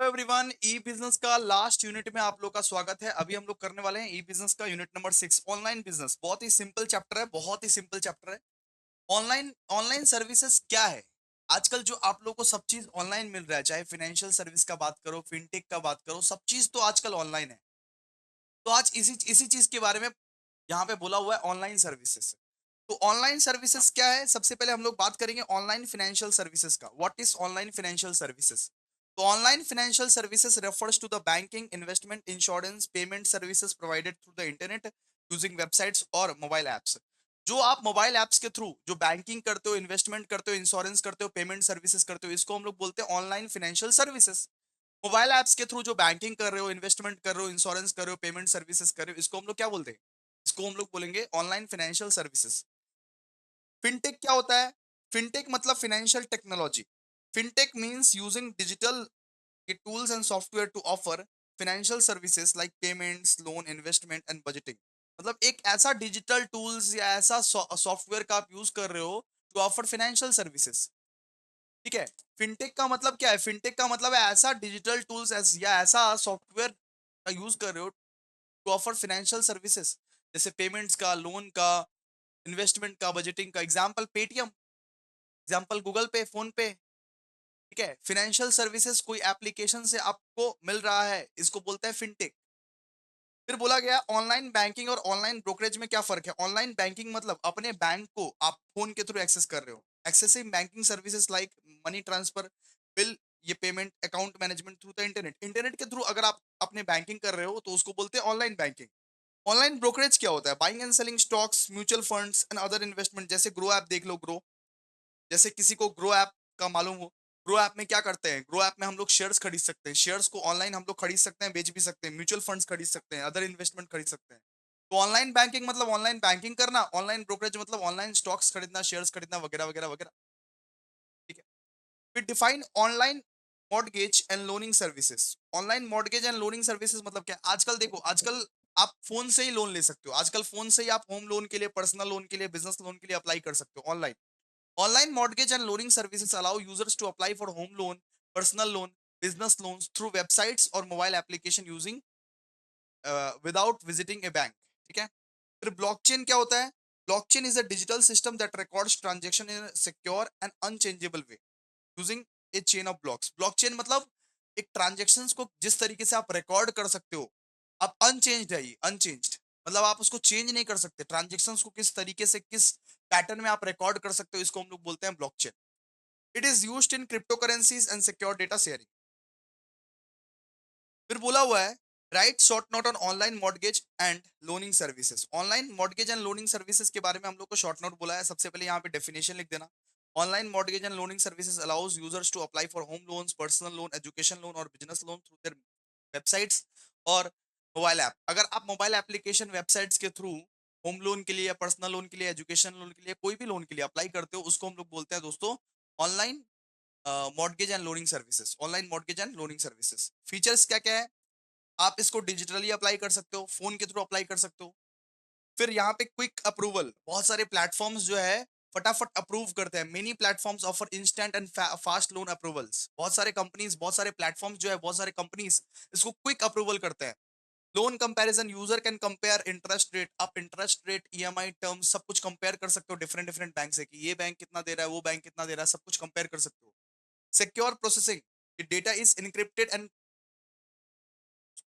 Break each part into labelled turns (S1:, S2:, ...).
S1: Hello everyone, ई business का last unit में आप लोग का स्वागत है। अभी हम लोग करने वाले हैं ई बिजनेस का यूनिट नंबर 6, ऑनलाइन बिजनेस। बहुत ही सिंपल चैप्टर है, बहुत ही सिंपल चैप्टर है। ऑनलाइन ऑनलाइन सर्विसेज क्या है? आजकल जो आप लोग को सब चीज ऑनलाइन मिल रहा है, चाहे फाइनेंशियल सर्विस का बात करो, फिनटेक का बात करो, सब चीज तो आजकल ऑनलाइन है। तो आज इसी इसी चीज के बारे में यहाँ पे बोला हुआ है, ऑनलाइन सर्विसेज। तो ऑनलाइन सर्विसेज क्या है? सबसे पहले हम लोग बात करेंगे ऑनलाइन फाइनेंशियल सर्विसेज का। What is online financial services? तो online financial services refers to the banking, investment, insurance, payment services provided through the internet using websites और मोबाइल एप्स। जो आप मोबाइल एप्स के थ्रू जो बैंकिंग करते हो, investment करते हो, इंश्योरेंस करते हो, पेमेंट सर्विसेज करते हो, इसको हम लोग बोलते हैं online financial services. Mobile apps के थ्रू जो बैंकिंग कर रहे हो, इन्वेस्टमेंट कर रहे हो, इंश्योरेंस कर रहे हो, पेमेंट सर्विसेज कर रहे हो, इसको हम लोग क्या बोलते हैं? इसको हम लोग बोलेंगे ऑनलाइन फाइनेंशियल सर्विसेज। फिनटेक क्या होता है? फिनटेक मतलब financial technology. Fintech means using digital tools and software to offer financial services like payments, loan, investment and budgeting। मतलब एक ऐसा डिजिटल टूल्स या ऐसा सॉफ्टवेयर का आप यूज कर रहे हो टू ऑफर फाइनेंशियल सर्विसेज। ठीक है। फिनटेक का मतलब क्या है? फिनटेक का मतलब है ऐसा डिजिटल टूल्स या ऐसा सॉफ्टवेयर का यूज कर रहे हो टू ऑफर फाइनेंशियल सर्विसेज, जैसे पेमेंट्स का, लोन का, इन्वेस्टमेंट का, बजटिंग का। एग्जाम्पल पेटीएम, एग्जाम्पल गूगल पे, फोन पे। ठीक है। फाइनेंशियल सर्विसेज कोई एप्लीकेशन से आपको मिल रहा है, इसको बोलते हैं फिनटेक। फिर बोला गया ऑनलाइन बैंकिंग और ऑनलाइन ब्रोकरेज में क्या फर्क है? ऑनलाइन बैंकिंग मतलब अपने बैंक को आप फोन के थ्रू एक्सेस कर रहे हो। Accessing banking services like money transfer, bill, ये payment, account management through the internet. Internet के थ्रू अगर आप अपने बैंकिंग कर रहे हो तो उसको बोलते हैं ऑनलाइन बैंकिंग। ऑनलाइन ब्रोकरेज क्या होता है? Buying and selling stocks, mutual funds and other investment. जैसे ग्रो ऐप देख लो, ग्रो, जैसे किसी को ग्रो ऐप का मालूम हो, ग्रो ऐप में क्या करते हैं? ग्रो ऐप में हम लोग शेयर्स खरीद सकते हैं, शेयर्स को ऑनलाइन हम लोग खरीद सकते हैं, बेच भी सकते हैं, म्यूचुअल फंड्स खरीद सकते हैं, अदर इन्वेस्टमेंट खरीद सकते हैं। तो ऑनलाइन बैंकिंग मतलब ऑनलाइन बैंकिंग करना, ऑनलाइन ब्रोकरेज मतलब ऑनलाइन स्टॉक्स खरीदना, शेयर्स खरीदना, वगैरह वगैरह वगैरह। ठीक है। फिर define online mortgage and lending services. Online mortgage and lending services मतलब क्या? आजकल देखो, आजकल आप फोन से ही लोन ले सकते हो। आजकल फोन से ही आप होम लोन के लिए, पर्सनल लोन के लिए, बिजनेस लोन के लिए अप्लाई कर सकते हो online. Online mortgage and loaning services allow users to apply for home loan, personal loan, business loans through websites or mobile application using without visiting a bank। ठीक है। फिर ब्लॉकचेन क्या होता है? Blockchain is a digital system that records transaction in secure and unchangeable way using A chain of blocks. Blockchain मतलब एक transactions को जिस तरीके से आप रिकॉर्ड कर सकते हो, आप अनचेंज्ड है, ये अनचेंज्ड मतलब आप उसको चेंज नहीं कर सकते। ट्रांजैक्शंस को किस तरीके से, किस पैटर्न में आप रिकॉर्ड कर सकते हो, इसको हम लोग बोलते हैं blockchain. It is used in cryptocurrencies and secure data sharing. फिर बोला हुआ है right short note on online mortgage and lending services. Online mortgage and lending services के बारे में हम लोग को शॉर्ट नोट बोला है। सबसे पहले यहाँ पे डेफिनेशन लिख देना। Online mortgage and lending services allows users to apply for home loans, personal loan, education loan और business loan through their websites और मोबाइल ऐप। अगर आप मोबाइल एप्लीकेशन, वेबसाइट्स के थ्रू होम लोन के लिए या पर्सनल लोन के लिए, एजुकेशन लोन के लिए, कोई भी लोन के लिए अप्लाई करते हो, उसको हम लोग बोलते हैं दोस्तों online mortgage and lending services. Online mortgage and lending services features क्या क्या है? आप इसको डिजिटली अप्लाई कर सकते हो, फोन के थ्रू अप्लाई कर सकते हो। फिर यहाँ पे क्विक अप्रूवल, बहुत सारे प्लेटफॉर्म्स जो है फटाफट अप्रूव करते हैं। Many platforms offer instant and fast loan approvals. बहुत सारे कंपनीज, बहुत सारे प्लेटफॉर्म्स जो है, बहुत सारे कंपनीज इसको क्विक अप्रूवल करते हैं। Loan comparison, user can compare interest rate. आप इंटरेस्ट रेट, ईएमआई टर्म्स सब कुछ कंपेयर कर सकते हो डिफरेंट डिफरेंट बैंक से, कि ये बैंक कितना दे रहा है, वो बैंक कितना दे रहा है, सब कुछ कंपेयर कर सकते हो। Secure processing, data is encrypted and,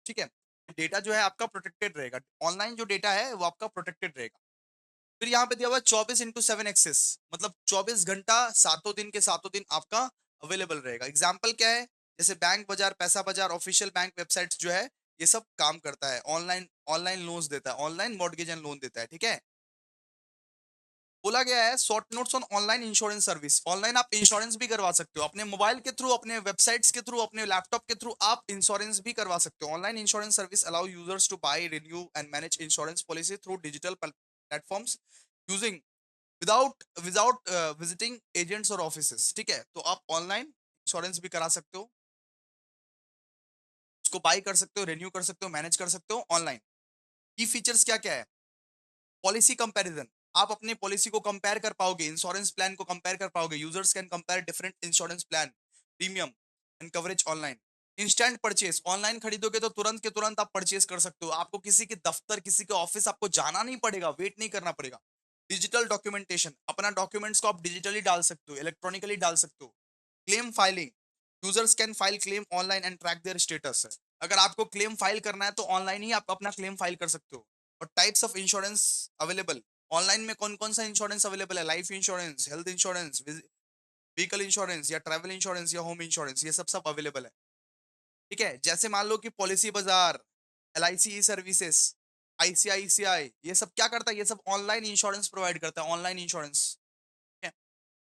S1: ठीक है, डेटा जो है आपका प्रोटेक्टेड रहेगा। ऑनलाइन जो डेटा है वो आपका प्रोटेक्टेड रहेगा। फिर यहाँ पे दिया हुआ 24/7 एक्सेस, मतलब 24 घंटा, सातों दिन के सातों दिन आपका अवेलेबल रहेगा। एग्जाम्पल क्या है? जैसे बैंक बाजार, पैसा बाजार, ऑफिशियल बैंक वेबसाइट्स जो है, ये सब काम करता है। ऑनलाइन ऑनलाइन लोन्स देता है, ऑनलाइन मॉर्गेज एंड लोन देता है। ठीक है। बोला गया है short notes on online insurance service. Online आप इंश्योरेंस भी करवा सकते हो अपने मोबाइल के थ्रू, अपने वेबसाइट्स के थ्रू, अपने लैपटॉप के थ्रू आप इंश्योरेंस भी करवा सकते हो। Online insurance service allow users to buy, renew and manage insurance policy through digital platforms using without without visiting agents और ऑफिसेस। ठीक है। तो आप ऑनलाइन इंश्योरेंस भी करा सकते हो, उसको बाय कर सकते हो, रिन्यू कर सकते हो, मैनेज कर सकते हो ऑनलाइन। की फीचर्स क्या क्या है? पॉलिसी कंपैरिजन, आप अपने पॉलिसी को कंपेयर कर पाओगे, इंश्योरेंस प्लान को कंपेयर कर पाओगे। Users can compare different insurance plan, premium and coverage online. Instant purchase, online खरीदोगे तो तुरंत के तुरंत आप परचेज कर सकते हो। आपको किसी के दफ्तर, किसी के ऑफिस आपको जाना नहीं पड़ेगा, वेट नहीं करना पड़ेगा। डिजिटल डॉक्यूमेंटेशन, अपना डॉक्यूमेंट्स को आप डिजिटली डाल सकते हो, इलेक्ट्रॉनिकली डाल सकते हो। Claim filing, users can file claim online and track their status. अगर आपको क्लेम फाइल करना है तो ऑनलाइन ही आप अपना क्लेम फाइल कर सकते हो। और types of insurance available, online में कौन कौन सा इंश्योरेंस अवेलेबल है? Life insurance, health insurance, vehicle insurance या ट्रैवल इंश्योरेंस या होम इंश्योरेंस, ये सब सब अवेलेबल है। ठीक है, जैसे मान लो कि Policybazaar, L I C e services, ICICI, ये सब क्या करता है? ये सब ऑनलाइन इंश्योरेंस प्रोवाइड करता है, ऑनलाइन इंश्योरेंस। ठीक है।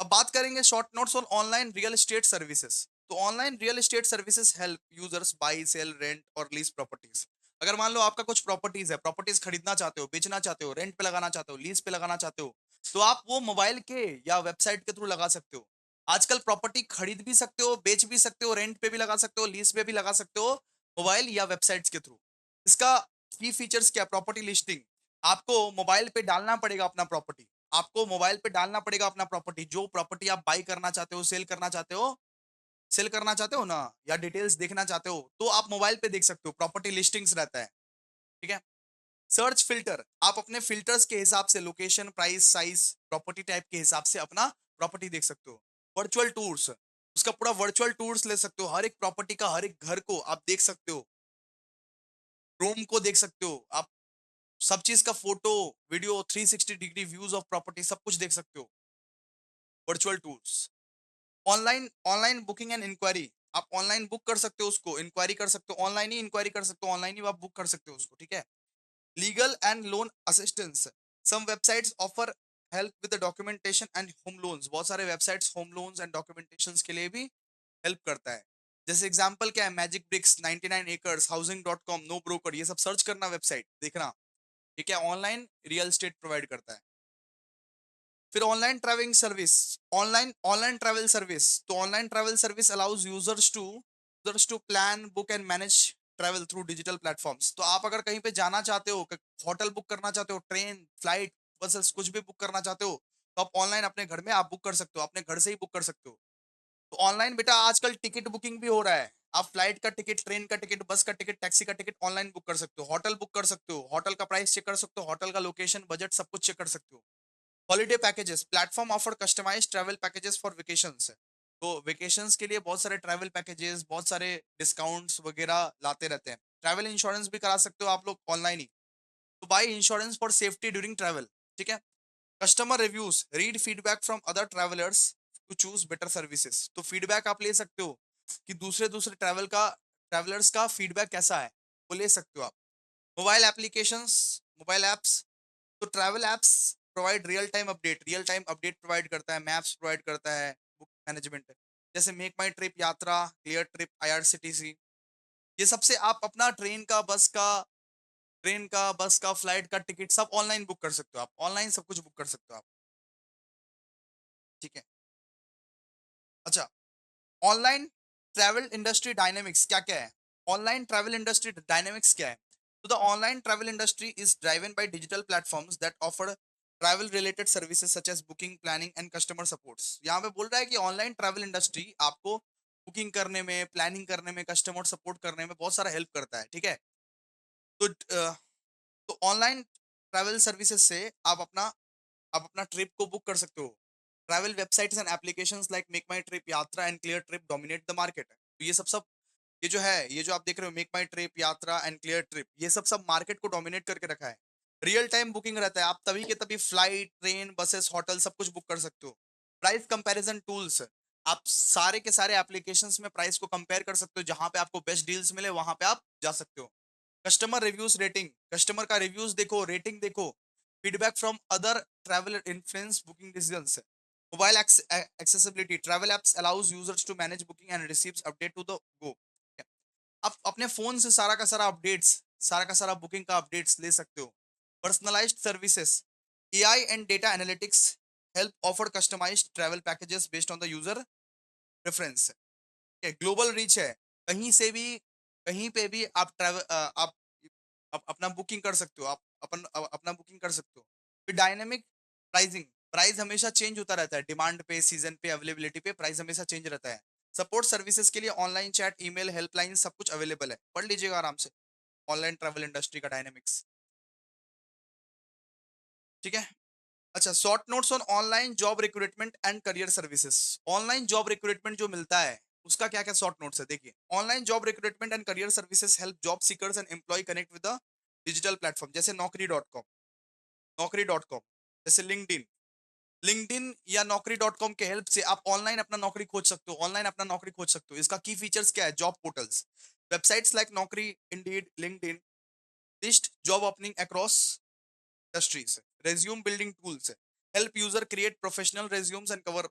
S1: अब बात करेंगे short notes on online real estate services. तो online real estate services help users buy, sell, rent और लीज प्रॉपर्टीज। अगर मान लो आपका कुछ प्रॉपर्टीज है, प्रॉपर्टीज खरीदना चाहते हो, बेचना चाहते हो, रेंट पे लगाना चाहते हो, लीज पे लगाना चाहते हो, तो आप वो मोबाइल के या वेबसाइट के थ्रू लगा सकते हो। आजकल प्रॉपर्टी खरीद भी सकते हो, बेच भी सकते हो, रेंट पे भी लगा सकते हो, लीज पे भी लगा सकते हो, मोबाइल या वेबसाइट्स के थ्रू। इसका की फीचर्स क्या? प्रॉपर्टी लिस्टिंग, आपको मोबाइल पे डालना पड़ेगा अपना प्रॉपर्टी, आपको मोबाइल पे डालना पड़ेगा अपना प्रॉपर्टी, जो प्रॉपर्टी आप बाई करना चाहते हो, सेल करना चाहते हो, सेल करना चाहते हो ना, या डिटेल्स देखना चाहते हो, तो आप मोबाइल पे देख सकते हो, प्रॉपर्टी लिस्टिंग्स रहता है। ठीक है। सर्च फिल्टर, आप अपने फिल्टर्स के हिसाब से location, price, size, property type के हिसाब से अपना प्रॉपर्टी देख सकते हो। वर्चुअल टूर्स, उसका पूरा वर्चुअल टूर्स ले सकते हो, हर एक प्रॉपर्टी का हर एक घर को आप देख सकते हो, रूम को देख सकते हो आप, सब चीज का photo, video, 360 degree views of property सब कुछ देख सकते हो। Virtual tours, online online booking and inquiry, आप ऑनलाइन बुक कर सकते हो, उसको इंक्वायरी कर सकते हो, ऑनलाइन ही इंक्वायरी कर सकते हो, ऑनलाइन ही आप बुक कर सकते हो उसको। ठीक है। Legal and loan assistance, some websites offer help with the documentation and home loans, बहुत सारे websites home loans and documentation के लिए भी हेल्प करता है। जैसे एग्जांपल क्या है? Magicbricks, 99 acres, housing dot com, NoBroker, ये सब सर्च करना, वेबसाइट देखना। ये क्या? ऑनलाइन रियल एस्टेट प्रोवाइड करता है। फिर online travelling service, online online travel service, तो online travel service allows users to plan, book and manage travel through digital platforms. तो आप अगर कहीं पे जाना चाहते हो, होटल बुक करना चाहते हो, ट्रेन, फ्लाइट, बसेस, कुछ भी बुक करना चाहते हो, तो आप ऑनलाइन अपने घर में आप बुक कर सकते हो, अपने घर से ही बुक कर सकते हो। तो ऑनलाइन बेटा आजकल टिकट बुकिंग भी हो रहा है। आप फ्लाइट का टिकट, ट्रेन का टिकट, बस का टिकट, टैक्सी का टिकट ऑनलाइन बुक कर सकते हो, होटल बुक कर सकते हो, होटल का प्राइस चेक कर सकते हो, होटल का लोकेशन, बजट, सब कुछ चेक कर सकते हो। Holiday packages, platform offer customised travel packages for vacations. तो वेकेशंस के लिए बहुत सारे ट्रैवल पैकेजेस, बहुत सारे डिस्काउंट्स वगैरह लाते रहते हैं। ट्रैवल इंश्योरेंस भी करा सकते हो आप लोग ऑनलाइन ही। तो buy insurance for safety during travel. ठीक है। Customer reviews, read feedback from other travellers to choose better services. तो फीडबैक आप ले सकते हो कि दूसरे दूसरे ट्रैवलर्स का फीडबैक कैसा है, वो ले सकते हो आप। मोबाइल एप्लीकेशंस, मोबाइल एप्स, तो travel apps provide real time update provide करता है, मैप्स प्रोवाइड करता है, बुक मैनेजमेंट, जैसे मेक माई ट्रिप, यात्रा, क्लियर ट्रिप, आईआरसीटीसी। ये सबसे आप अपना ट्रेन का, बस का, फ्लाइट का टिकट सब ऑनलाइन बुक कर सकते हो, आप ऑनलाइन सब कुछ बुक कर सकते हो आप। ठीक है। अच्छा, ऑनलाइन ट्रैवल इंडस्ट्री डायनेमिक्स क्या क्या है? ऑनलाइन ट्रैवल इंडस्ट्री डायनेमिक्स क्या है? तो the online travel industry is driven by digital platforms that offer travel related services such as booking, planning and customer supports. यहाँ पे बोल रहा है कि ऑनलाइन ट्रैवल इंडस्ट्री आपको बुकिंग करने में, प्लानिंग करने में, कस्टमर सपोर्ट करने में बहुत सारा हेल्प करता है। ठीक है। तो ऑनलाइन ट्रैवल सर्विसेज से आप अपना ट्रिप को बुक कर सकते हो। Travel websites and applications like MakeMyTrip, Yatra and Cleartrip dominate the market. तो ये सब सब ये जो है, ये जो आप देख रहे हो, make my trip, Yatra and clear trip, ये सब सब मार्केट को डोमिनेट करके रखा है। रियल टाइम बुकिंग रहता है, आप तभी के तभी फ्लाइट, ट्रेन, बसेस, होटल सब कुछ बुक कर सकते हो। प्राइस कंपैरिजन टूल्स, आप सारे के सारे एप्लीकेशंस में प्राइस को कंपेयर कर सकते हो, जहां पे आपको बेस्ट डील्स मिले वहां पे आप जा सकते हो। कस्टमर रिव्यूज, रेटिंग, कस्टमर का रिव्यूज देखो, रेटिंग देखो, feedback from other traveller influence booking decisions. Mobile accessibility, travel apps allows users to manage booking and receives update to the go. आप अपने फोन से सारा का सारा अपडेट्स, सारा का सारा बुकिंग का अपडेट्स ले सकते हो। Personalised services, AI and data analytics help offer customised travel packages based on the user preference. Global reach है, कहीं से भी, कहीं पे भी आप अपना बुकिंग कर सकते हो, आप अपना बुकिंग कर सकते हो। फिर डायनेमिक प्राइसिंग, प्राइस हमेशा चेंज होता रहता है, डिमांड पे, सीजन पे, अवेलेबिलिटी पे प्राइस हमेशा चेंज रहता है। सपोर्ट सर्विसेज के लिए ऑनलाइन चैट, ईमेल, हेल्पलाइन सब कुछ अवेलेबल है, पढ़ लीजिएगा आराम से। ऑनलाइन ट्रैवल इंडस्ट्री का डायनेमिक्स, ठीक है। अच्छा, short notes on online job recruitment and career services. Online job recruitment जो मिलता है उसका क्या क्या शॉर्ट नोट्स है, देखिए। Online job recruitment and career services help job seekers and employ connect with the digital platform, जैसे नौकरी.com, जैसे लिंक्डइन। लिंक्डइन या नौकरी.com के हेल्प से आप ऑनलाइन अपना नौकरी खोज सकते हो, ऑनलाइन अपना नौकरी खोज सकते हो। इसका की फीचर्स क्या है, job portals, websites like Naukri, Indeed, LinkedIn list job opening across industries, resume building tools है, help user create professional resumes and cover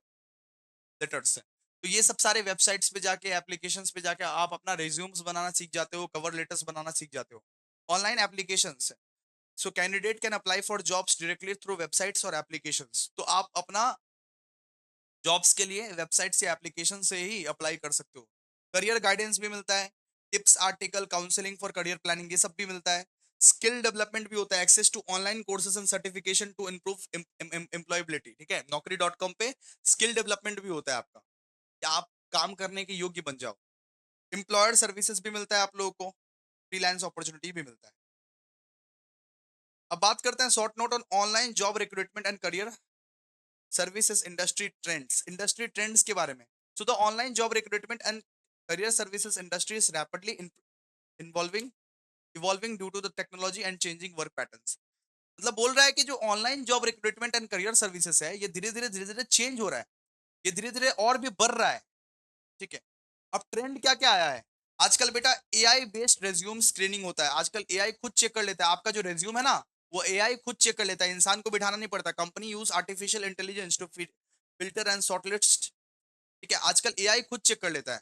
S1: letters है। तो ये सब सारे वेबसाइट्स पे जाके, एप्लीकेशंस पे जाके आप अपना रेज्यूम्स बनाना सीख जाते हो, कवर लेटर्स बनाना सीख जाते हो। ऑनलाइन एप्लीकेशंस है, so candidate can apply for jobs directly through websites और एप्लीकेशंस। तो आप अपना जॉब्स के लिए वेबसाइट से, एप्लीकेशन से ही अप्लाई कर सकते हो। करियर गाइडेंस भी मिलता है, tips, article, counselling for career planning, ये सब भी मिलता है। स्किल डेवलपमेंट भी होता है, access to online courses and certification to improve employability, ठीक है। नौकरी.com पे स्किल डेवलपमेंट भी होता है आपका, कि आप काम करने के योग्य बन जाओ। एम्प्लॉयर सर्विसेज भी मिलता है आप लोगों को, फ्रीलांस अपॉर्चुनिटी भी मिलता है। अब बात करते हैं short note on online job recruitment and career services industry trends के बारे में। So the online job recruitment and career services industry is rapidly involving evolving due to the technology and changing work patterns. मतलब बोल रहा है कि जो online job recruitment and career services है, ये धीरे धीरे चेंज हो रहा है, ये धीरे धीरे और भी बढ़ रहा है, ठीक है। अब ट्रेंड क्या क्या आया है आजकल बेटा, एआई बेस्ड रेज्यूम स्क्रीनिंग होता है। आजकल एआई खुद चेक कर लेता है आपका जो रेज्यूम है ना, वो एआई खुद चेक कर लेता है, इंसान को बिठाना नहीं पड़ता। Company use artificial intelligence to filter and shortlist, ठीक है। आजकल एआई खुद चेक कर लेता है।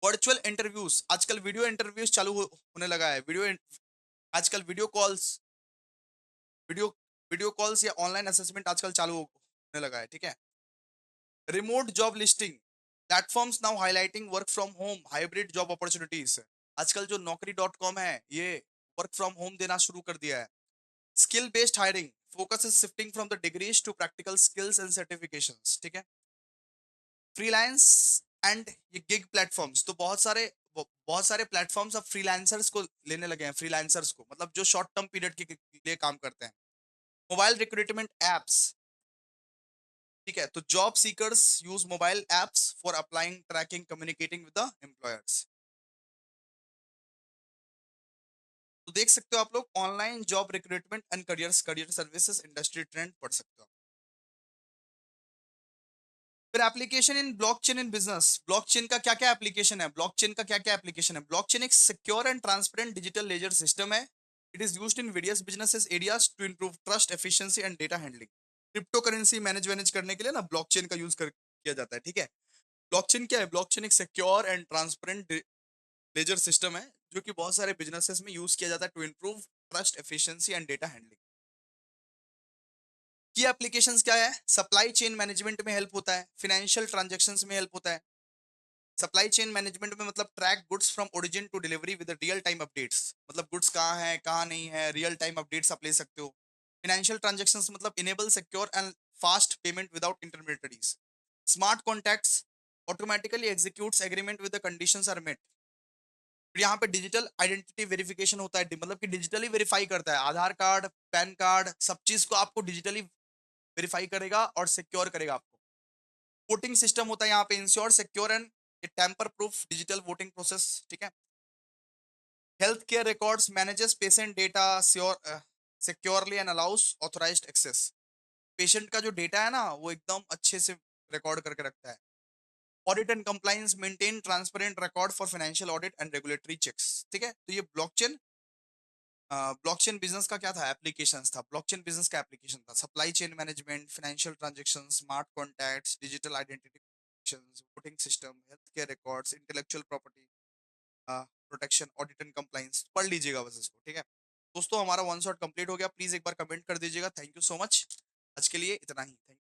S1: वर्चुअल इंटरव्यूज, आजकल वीडियो इंटरव्यूज होने लगा है। आजकल वीडियो वीडियो कॉल्स या ऑनलाइन असेसमेंट आजकल चालू होने लगा है, ठीक है। Remote job listing, platforms now highlighting work from home hybrid job opportunities. आजकल जो नौकरी.com है, ये वर्क फ्रॉम होम देना शुरू कर दिया है। Skill based hiring, focus is shifting from the degrees to practical skills and certifications, ठीक है। फ्रीलांस एंड ये गिग प्लेटफॉर्म्स, तो बहुत सारे प्लेटफॉर्म्स अब फ्रीलांसर्स को लेने लगे हैं। फ्रीलांसर्स को मतलब जो शॉर्ट टर्म पीरियड के लिए काम करते हैं। मोबाइल रिक्रूटमेंट एप्स, ठीक है। तो job seekers use mobile apps for applying, tracking, communicating with the employers. तो देख सकते हो आप लोग, online job recruitment and career services industry trend पढ़ सकते हो। फिर application in blockchain in business. Blockchain का क्या क्या एप्लीकेशन है, ब्लॉकचेन का क्या क्या एप्लीकेशन है। ब्लॉकचेन एक secure and transparent digital ledger system है। It is used in various businesses areas to improve trust, efficiency and data handling. Cryptocurrency manage करने के लिए ना ब्लॉकचेन का किया जाता है, ठीक है। ब्लॉकचेन क्या है, ब्लॉकचेन एक secure and transparent ledger system है, जो कि बहुत सारे बिजनेसेस में यूज किया जाता है to improve trust, efficiency and data handling. की एप्लीकेशंस क्या है, सप्लाई चेन मैनेजमेंट में हेल्प होता है, फाइनेंशियल ट्रांजैक्शंस में हेल्प होता है। सप्लाई चेन मैनेजमेंट में मतलब track goods from origin to delivery with real time updates, मतलब गुड्स कहाँ है कहाँ नहीं है, रियल टाइम अपडेट्स आप ले सकते हो। फाइनेंशियल ट्रांजैक्शंस मतलब enable secure and fast payment without intermediaries. Smart contacts automatically executes agreement with the conditions are met. फिर यहाँ पे डिजिटल आइडेंटिटी वेरिफिकेशन होता है, मतलब कि डिजिटली वेरीफाई करता है, आधार कार्ड, पैन कार्ड, सब चीज को आपको डिजिटली वेरीफाई करेगा और सिक्योर करेगा आपको। वोटिंग सिस्टम होता है यहाँ पे, ensure secure and tamper proof digital voting process, ठीक है। Health care records manages patient data securely and allows authorised access. Patient का जो डेटा है ना, वो एकदम अच्छे से रिकॉर्ड करके रखता है। Audit and compliance maintain transparent record for financial audit and regulatory checks, ठीक है। तो ये ब्लॉकचेन बिजनेस का क्या था, एप्लीकेशन था। ब्लॉकचेन बिजनेस का एप्लीकेशन था supply chain management, financial transaction, smart contacts, digital identity, voting system, health care records, intellectual property protection, audit and compliance. पढ़ लीजिएगा बस इसको, ठीक है। दोस्तों हमारा वन शॉट कंप्लीट हो गया, प्लीज एक बार कमेंट कर दीजिएगा। थैंक यू सो मच, आज के लिए इतना ही। थैंक